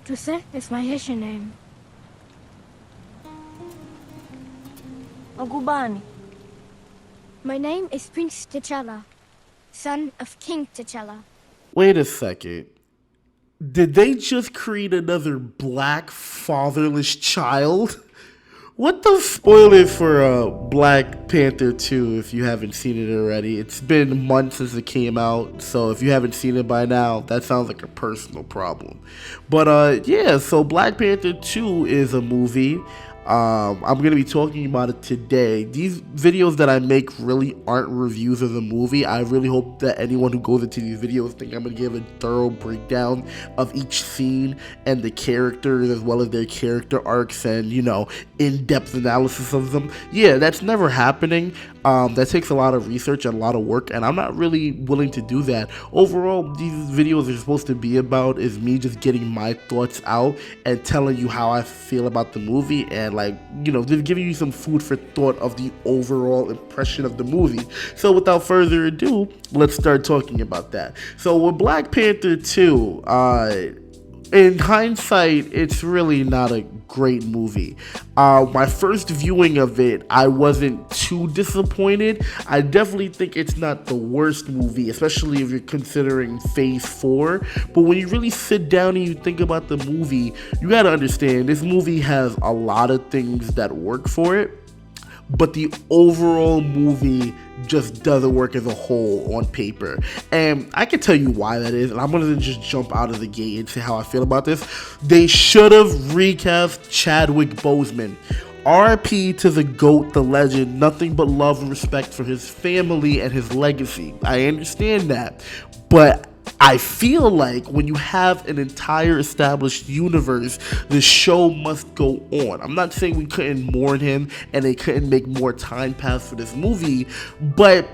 Jose is my Haitian name. Uncle Bonnie. My name is Prince T'Challa, son of King T'Challa. Wait a second. Did they just create another black fatherless child? What the spoiler for Black Panther 2 if you haven't seen it already? It's been months since it came out, so if you haven't seen it by now, that sounds like a personal problem. But yeah, so Black Panther 2 is a movie. I'm going to be talking about it today. These videos that I make really aren't reviews of the movie. I really hope that anyone who goes into these videos think I'm going to give a thorough breakdown of each scene and the characters as well as their character arcs and, you know, in-depth analysis of them. Yeah, that's never happening. That takes a lot of research and a lot of work, and I'm not really willing to do that. Overall, these videos are supposed to be about is me just getting my thoughts out and telling you how I feel about the movie and, like, you know, just giving you some food for thought of the overall impression of the movie. So without further ado, let's start talking about that. So with Black Panther 2, in hindsight, it's really not a great movie. My first viewing of it, I wasn't too disappointed. I definitely think it's not the worst movie, especially if you're considering Phase 4. But when you really sit down and you think about the movie, you gotta understand, this movie has a lot of things that work for it, but the overall movie just doesn't work as a whole on paper. And I can tell you why that is, and I'm gonna just jump out of the gate and say how I feel about this. They should have recast Chadwick Boseman. R.I.P to the GOAT, the legend, nothing but love and respect for his family and his legacy. I understand that, but I feel like when you have an entire established universe, the show must go on. I'm not saying we couldn't mourn him and they couldn't make more time pass for this movie, but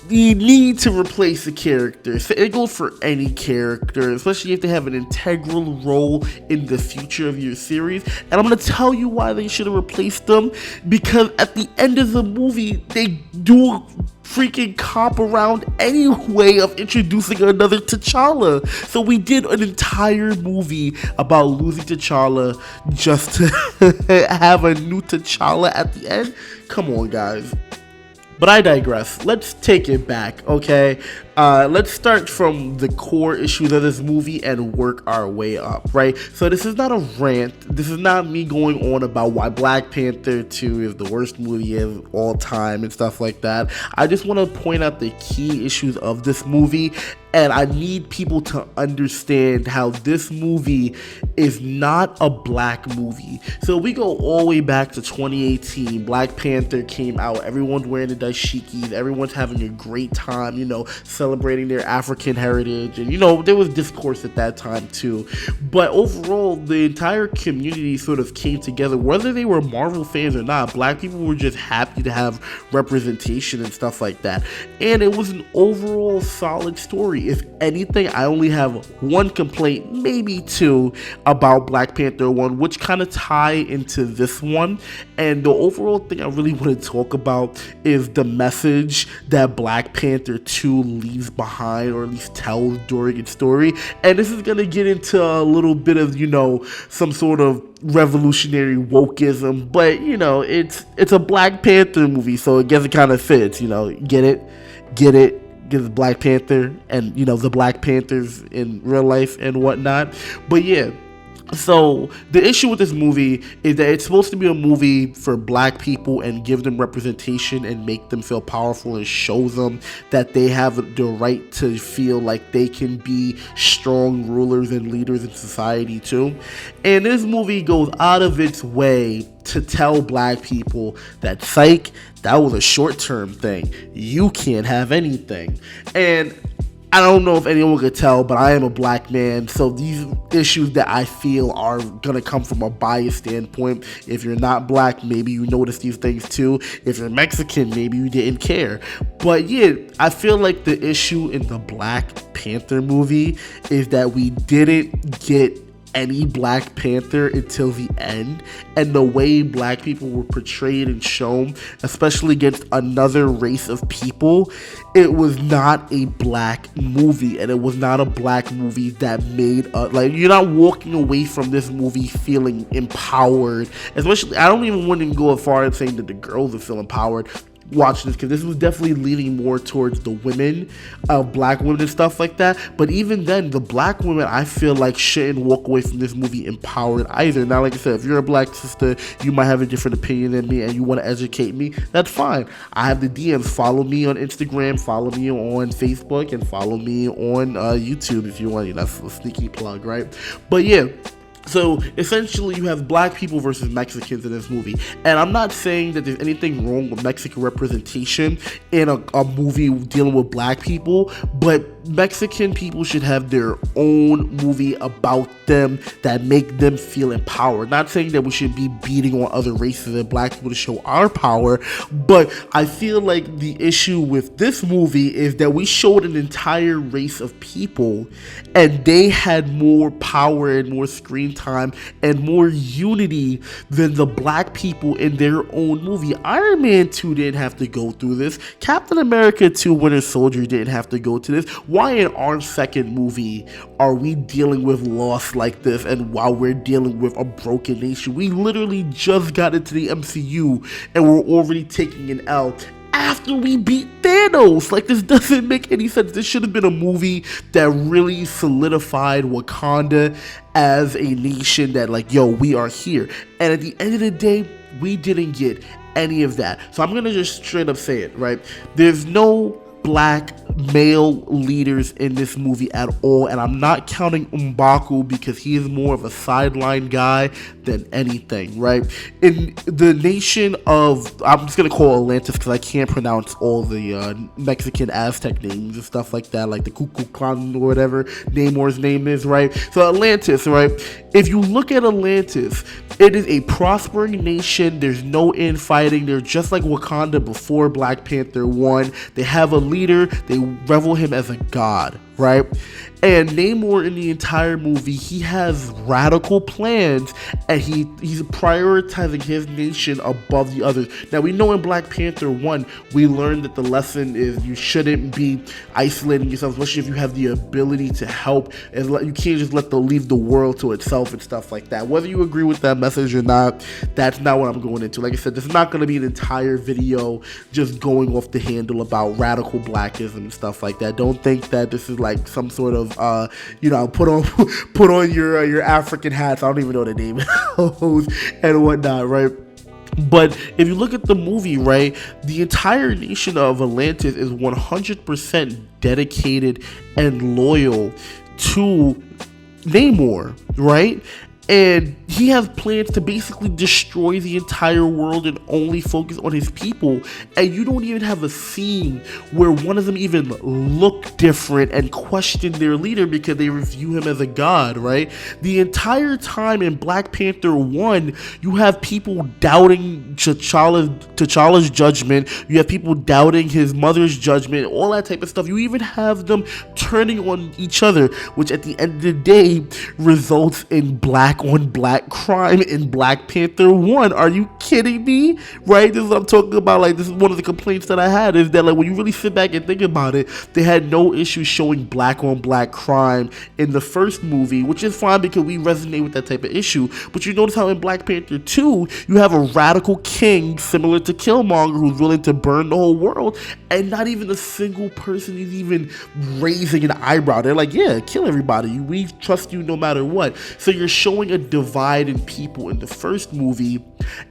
you need to replace the character. So it goes for any character, especially if they have an integral role in the future of your series. And I'm going to tell you why they should have replaced them, because at the end of the movie, they do freaking cop around any way of introducing another T'Challa. So we did an entire movie about losing T'Challa just to have a new T'Challa at the end. Come on, guys. But I digress. Let's take it back, okay? Let's start from the core issues of this movie and work our way up, right? So this is not a rant. This is not me going on about why Black Panther 2 is the worst movie of all time and stuff like that. I just want to point out the key issues of this movie, and I need people to understand how this movie is not a black movie. So we go all the way back to 2018. Black Panther came out. Everyone's wearing the dashikis. Everyone's having a great time, you know, celebrating their African heritage. And, you know, there was discourse at that time too. But overall, the entire community sort of came together. Whether they were Marvel fans or not, black people were just happy to have representation and stuff like that. And it was an overall solid story. If anything, I only have one complaint, maybe two, about Black Panther 1, which kind of tie into this one. And the overall thing I really want to talk about is the message that Black Panther 2 leaves behind, or at least tells during its story. And this is going to get into a little bit of, you know, some sort of revolutionary wokeism, but, you know, it's a Black Panther movie, so I guess it kind of fits, you know. Get it, gives Black Panther and, you know, the Black Panthers in real life and whatnot. But yeah, so the issue with this movie is that it's supposed to be a movie for black people and give them representation and make them feel powerful and show them that they have the right to feel like they can be strong rulers and leaders in society too. And this movie goes out of its way to tell black people that, psych, that was a short-term thing. You can't have anything. And I don't know if anyone could tell, but I am a black man, so these issues that I feel are gonna come from a biased standpoint. If you're not black, maybe you notice these things too. If you're Mexican, maybe you didn't care. But yeah, I feel like the issue in the Black Panther movie is that we didn't get any Black Panther until the end, and the way black people were portrayed and shown, especially against another race of people, it was not a black movie, and it was not a black movie that made like, you're not walking away from this movie feeling empowered. Especially, I don't even want to go as far as saying that the girls are feel empowered watching this, because this was definitely leaning more towards the women, black women and stuff like that. But even then, the black women, I feel like, shouldn't walk away from this movie empowered either. Now, like I said, if you're a black sister, you might have a different opinion than me and you want to educate me, that's fine. I have the DMs. Follow me on Instagram, follow me on Facebook, and follow me on YouTube if you want. That's a sneaky plug, right? But yeah, so essentially you have black people versus Mexicans in this movie, and I'm not saying that there's anything wrong with Mexican representation in a movie dealing with black people, but Mexican people should have their own movie about them that make them feel empowered. Not saying that we should be beating on other races and black people to show our power, but I feel like the issue with this movie is that we showed an entire race of people and they had more power and more screen time and more unity than the black people in their own movie. Iron Man 2 didn't have to go through this. Captain America 2 Winter Soldier didn't have to go to this. Why in our second movie are we dealing with loss like this, and while we're dealing with a broken nation? We literally just got into the MCU and we're already taking an L after we beat Thanos. Like, this doesn't make any sense. This should have been a movie that really solidified Wakanda as a nation that, like, yo, we are here. And at the end of the day, we didn't get any of that. So I'm gonna just straight up say it, right? There's no black male leaders in this movie at all, and I'm not counting M'Baku because he is more of a sideline guy than anything, right? In the nation of, I'm just gonna call Atlantis because I can't pronounce all the Mexican Aztec names and stuff like that, like the Kukulkan or whatever Namor's name is, right? So Atlantis, right? If you look at Atlantis, it is a prospering nation. There's no infighting. They're just like Wakanda before Black Panther 1. They have a leader. They revel him as a god, right? And Namor, in the entire movie, he has radical plans, and he's prioritizing his nation above the others. Now, we know in Black Panther 1, we learned that the lesson is you shouldn't be isolating yourself, especially if you have the ability to help. And you can't just leave the world to itself and stuff like that. Whether you agree with that message or not, that's not what I'm going into. Like I said, this is not going to be an entire video just going off the handle about radical blackism and stuff like that. Don't think that this is like some sort of put on your African hats. I don't even know the name and whatnot, right? But if you look at the movie, right, the entire nation of Atlantis is 100% dedicated and loyal to Namor, right? And he has plans to basically destroy the entire world and only focus on his people. And you don't even have a scene where one of them even look different and question their leader because they view him as a god, right? The entire time in Black Panther 1, you have people doubting T'Challa's judgment. You have people doubting his mother's judgment, all that type of stuff. You even have them turning on each other, which at the end of the day results in black on black crime in Black Panther 1. Are you kidding me? Right? This is what I'm talking about. Like, this is one of the complaints that I had, is that, like, when you really sit back and think about it, they had no issue showing black on black crime in the first movie, which is fine because we resonate with that type of issue. But you notice how in Black Panther 2, you have a radical king similar to Killmonger who's willing to burn the whole world, and not even a single person is even raising an eyebrow. They're like, yeah, kill everybody. We trust you no matter what. So you're showing a divide in people in the first movie,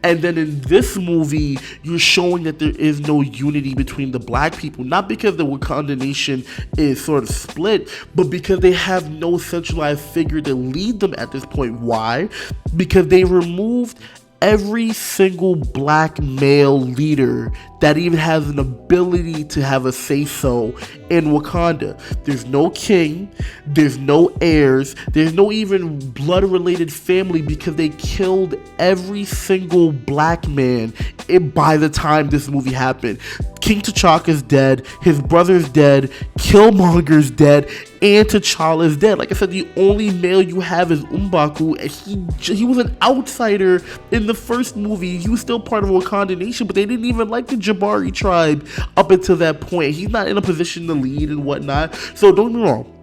and then in this movie you're showing that there is no unity between the black people, not because the Wakanda nation is sort of split, but because they have no centralized figure to lead them at this point. Why? Because they removed every single black male leader that even has an ability to have a say-so in Wakanda. There's no king, there's no heirs, there's no even blood-related family because they killed every single black man by the time this movie happened. King T'Chaka's dead, his brother's dead, Killmonger's dead, and T'Challa's dead. Like I said, the only male you have is M'Baku, and he was an outsider in the first movie. He was still part of Wakanda Nation, but they didn't even like the Jabari tribe up until that point. He's not in a position to lead and whatnot. So don't get me wrong,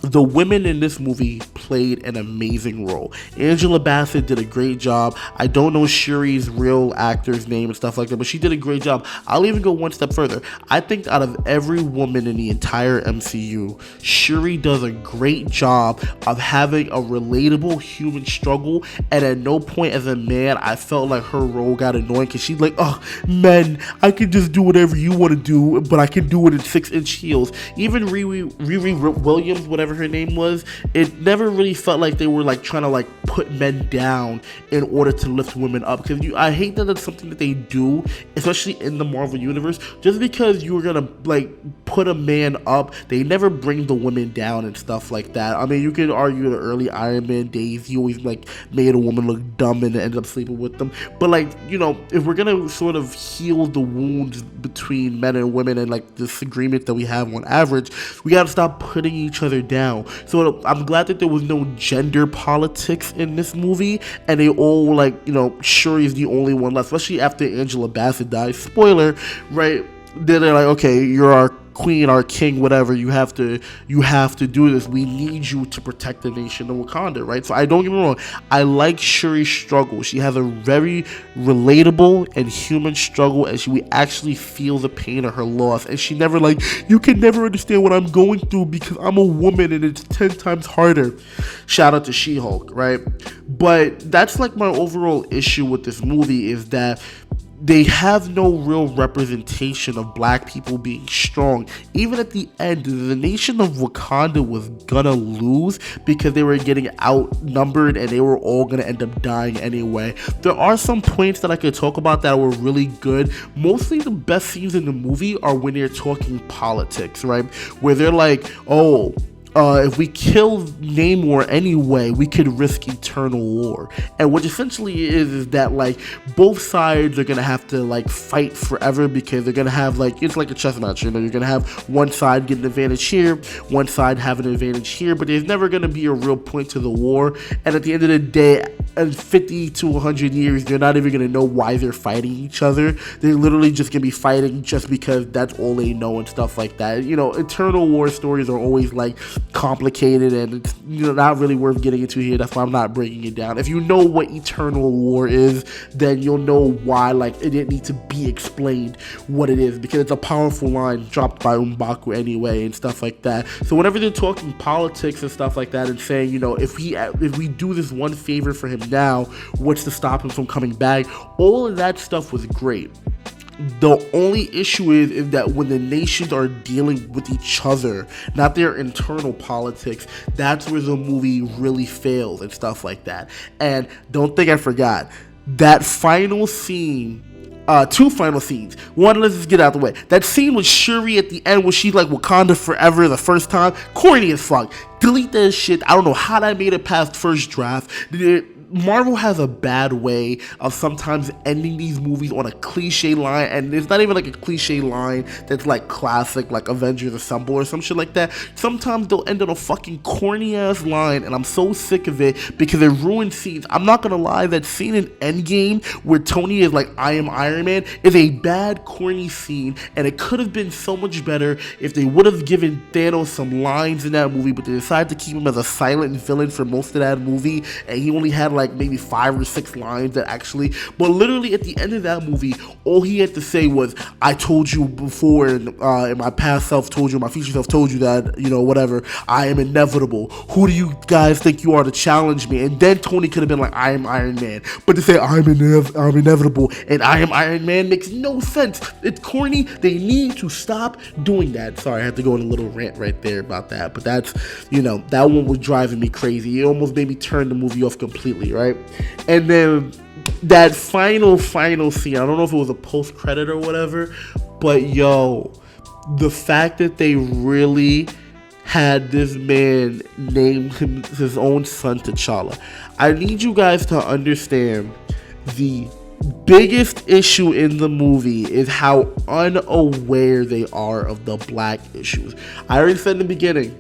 the women in this movie played an amazing role. Angela Bassett did a great job. I don't know Shuri's real actor's name and stuff like that, but she did a great job. I'll even go one step further. I think out of every woman in the entire MCU, Shuri does a great job of having a relatable human struggle, and at no point as a man I felt like her role got annoying, because she's like, oh, men, I can just do whatever you want to do, but I can do it in 6-inch heels. Even Riri Williams, whatever her name was, it never really felt like they were like trying to like put men down in order to lift women up, because I hate that that's something that they do, especially in the Marvel universe. Just because you're gonna like put a man up, they never bring the women down and stuff like that. I mean, you could argue the early Iron Man days, he always like made a woman look dumb and ended up sleeping with them, but like, you know, if we're gonna sort of heal the wounds between men and women and like this agreement that we have on average, we gotta stop putting each other down. So I'm glad that there was no gender politics in this movie, and they all, like, you know, Shuri is the only one left, especially after Angela Bassett dies. Spoiler, right? Then they're like, okay, you're our queen, our king, whatever, you have to do this. We need you to protect the nation of Wakanda, right? So I don't get me wrong, I like Shuri's struggle. She has a very relatable and human struggle, and we actually feel the pain of her loss, and she never like, you can never understand what I'm going through because I'm a woman and it's 10 times harder. Shout out to She-Hulk, right? But that's like my overall issue with this movie, is that they have no real representation of black people being strong. Even at the end, the nation of Wakanda was gonna lose because they were getting outnumbered and they were all gonna end up dying anyway. There are some points that I could talk about that were really good. Mostly the best scenes in the movie are when they're talking politics, right? Where they're like, oh, if we kill Namor anyway, we could risk eternal war. And what essentially is that like both sides are gonna have to like fight forever, because they're gonna have like, it's like a chess match, you know, you're gonna have one side get an advantage here, one side have an advantage here, but there's never gonna be a real point to the war. And at the end of the day, in 50 to 100 years, they're not even gonna know why they're fighting each other. They're literally just gonna be fighting just because that's all they know and stuff like that. You know, eternal war stories are always like complicated, and it's, you know, not really worth getting into here. That's why I'm not breaking it down. If you know what eternal war is, then you'll know why like it didn't need to be explained what it is, because it's a powerful line dropped by M'Baku anyway and stuff like that. So whenever they're talking politics and stuff like that and saying, you know, if we do this one favor for him now, what's to stop him from coming back, all of that stuff was great. The only issue is that when the nations are dealing with each other, not their internal politics, that's where the movie really fails and stuff like that. And don't think I forgot, that final scene, two final scenes. One, let's just get out of the way. That scene with Shuri at the end where she's like Wakanda forever the first time, corny as fuck. Delete that shit. I don't know how that made it past first draft. Marvel has a bad way of sometimes ending these movies on a cliche line, and it's not even like a cliche line that's like classic, like Avengers Assemble or some shit like that. Sometimes they'll end on a fucking corny ass line, and I'm so sick of it because it ruins scenes. I'm not gonna lie, that scene in Endgame where Tony is like, I am Iron Man, is a bad, corny scene, and it could have been so much better if they would have given Thanos some lines in that movie, but they decided to keep him as a silent villain for most of that movie, and he only had like maybe 5 or 6 lines that actually, but literally at the end of that movie, all he had to say was, I told you before, and my past self told you, my future self told you that, you know, whatever, I am inevitable. Who do you guys think you are to challenge me? And then Tony could have been like, I am Iron Man. But to say I'm inevitable and I am Iron Man makes no sense. It's corny. They need to stop doing that. Sorry, I had to go on a little rant right there about that. But that's, you know, that one was driving me crazy. It almost made me turn the movie off completely, right? And then that final scene, I don't know if it was a post credit or whatever, but yo, the fact that they really had this man name his own son T'Challa. I need you guys to understand the biggest issue in the movie is how unaware they are of the black issues. I already said in the beginning,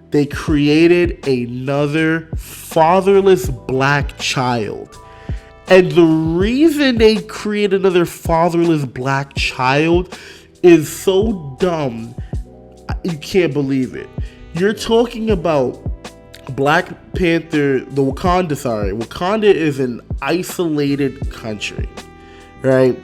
they created another fatherless black child. And the reason they create another fatherless black child is so dumb, you can't believe it. You're talking about Black Panther, Wakanda is an isolated country, right?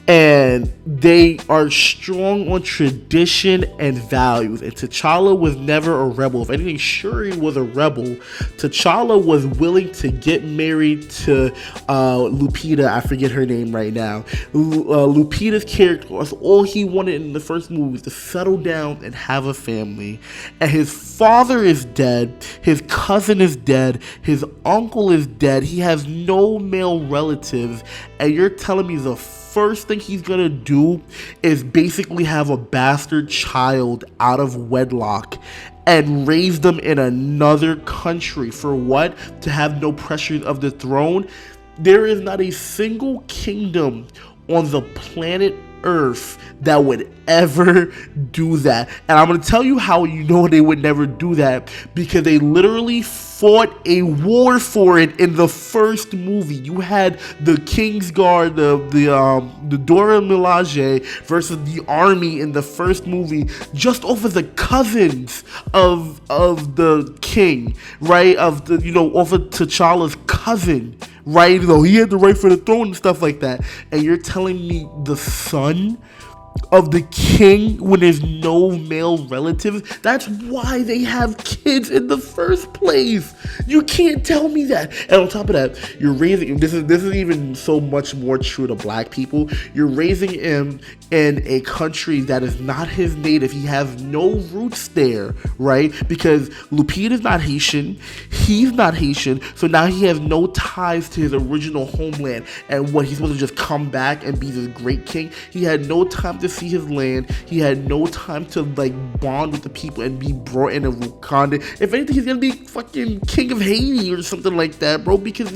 And they are strong on tradition and values. And T'Challa was never a rebel. If anything, Shuri was a rebel. T'Challa was willing to get married to Lupita. I forget her name right now. Lupita's character was all he wanted in the first movie was to settle down and have a family. And his father is dead. His cousin is dead. His uncle is dead. He has no male relatives. And you're telling me the first thing he's gonna do is basically have a bastard child out of wedlock and raise them in another country for what? To have no pressure of the throne? There is not a single kingdom on the planet Earth that would ever do that. And I'm going to tell you how you know they would never do that, because they literally fought a war for it in the first movie. You had the Kingsguard, the Dora Milaje versus the army in the first movie, just off of the cousins of the king, right? Off of T'Challa's cousin, right? Though he had the right for the throne and stuff like that. And you're telling me the son of the king when there's no male relatives? That's why they have kids in the first place. You can't tell me that. And on top of that, you're raising, this is even so much more true to black people, you're raising him in a country that is not his native. He has no roots there, right? Because Lupita's not Haitian, he's not Haitian, so now he has no ties to his original homeland. And what, he's supposed to just come back and be this great king? He had no time to see his land. He had no time to bond with the people and be brought into Wakanda. If anything, he's gonna be fucking king of Haiti or something like that, bro, because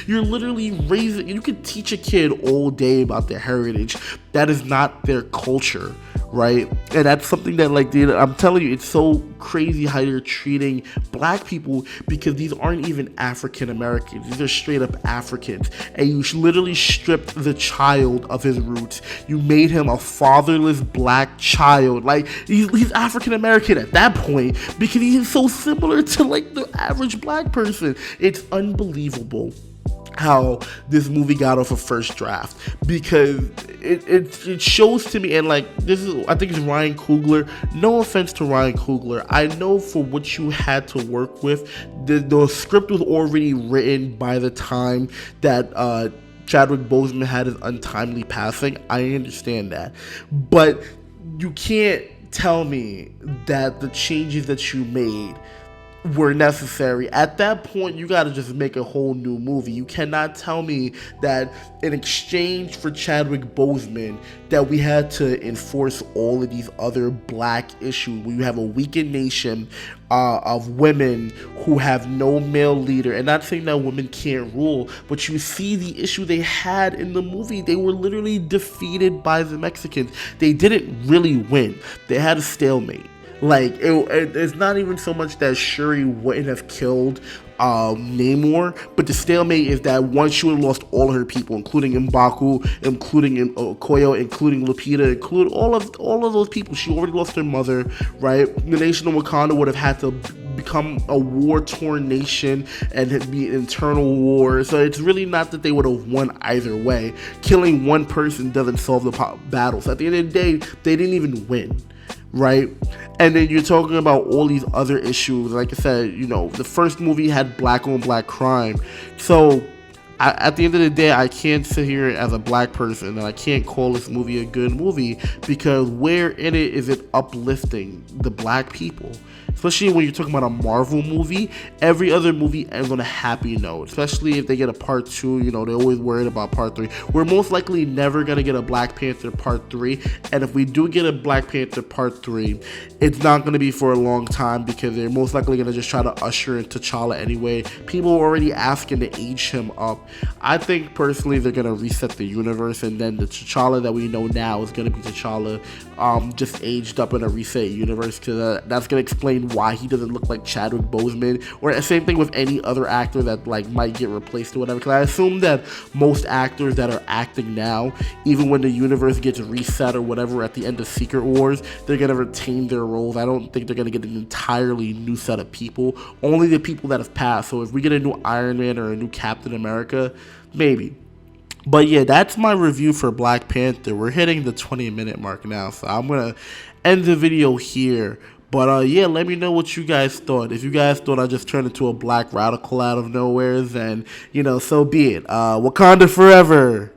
you're literally raising, you could teach a kid all day about their heritage. That is not their culture, right? And that's something that I'm telling you, it's so crazy how you're treating black people, because these aren't even African Americans. These are straight up Africans. And you literally stripped the child of his roots. You made him a fatherless black child. He's African American at that point, because he is so similar to the average black person. It's unbelievable how this movie got off a first draft, because it shows to me, and this is, I think it's Ryan Coogler. No offense to Ryan Coogler, I know for what you had to work with, the script was already written by the time that Chadwick Boseman had his untimely passing. I understand that, but you can't tell me that the changes that you made were necessary. At that point, you gotta just make a whole new movie. You cannot tell me that in exchange for Chadwick Boseman that we had to enforce all of these other black issues. We have a weakened nation of women who have no male leader. And not saying that women can't rule, but you see the issue they had in the movie. They were literally defeated by the Mexicans. They didn't really win. They had a stalemate. It's not even so much that Shuri wouldn't have killed Namor, but the stalemate is that once she would have lost all her people, including M'Baku, including Okoye, including Lupita, including all of those people. She already lost her mother, right? The nation of Wakanda would have had to become a war-torn nation and be an internal war. So it's really not that they would have won either way. Killing one person doesn't solve the battle. So at the end of the day, they didn't even win, right? And then you're talking about all these other issues. Like I said, the first movie had black on black crime. So at the end of the day, I can't sit here as a black person and I can't call this movie a good movie, because where in it is it uplifting the black people? especially when you're talking about a Marvel movie. Every other movie ends on a happy note, especially if they get a part 2. You know, they're always worried about part 3. We're most likely never gonna get a Black Panther part 3, and if we do get a Black Panther part 3, it's not gonna be for a long time because they're most likely gonna just try to usher in T'Challa anyway. People are already asking to age him up. I think personally they're gonna reset the universe, and then the T'Challa that we know now is gonna be T'Challa just aged up in a reset universe, because that's gonna explain why he doesn't look like Chadwick Boseman, or the same thing with any other actor that like might get replaced or whatever, because I assume that most actors that are acting now, even when the universe gets reset or whatever at the end of Secret Wars, they're gonna retain their roles. I don't think they're gonna get an entirely new set of people, only the people that have passed. So if we get a new Iron Man or a new Captain America, maybe. But yeah, that's my review for Black Panther. We're hitting the 20-minute mark now, so I'm gonna end the video here. But yeah, let me know what you guys thought. If you guys thought I just turned into a black radical out of nowhere, then, you know, so be it. Wakanda forever!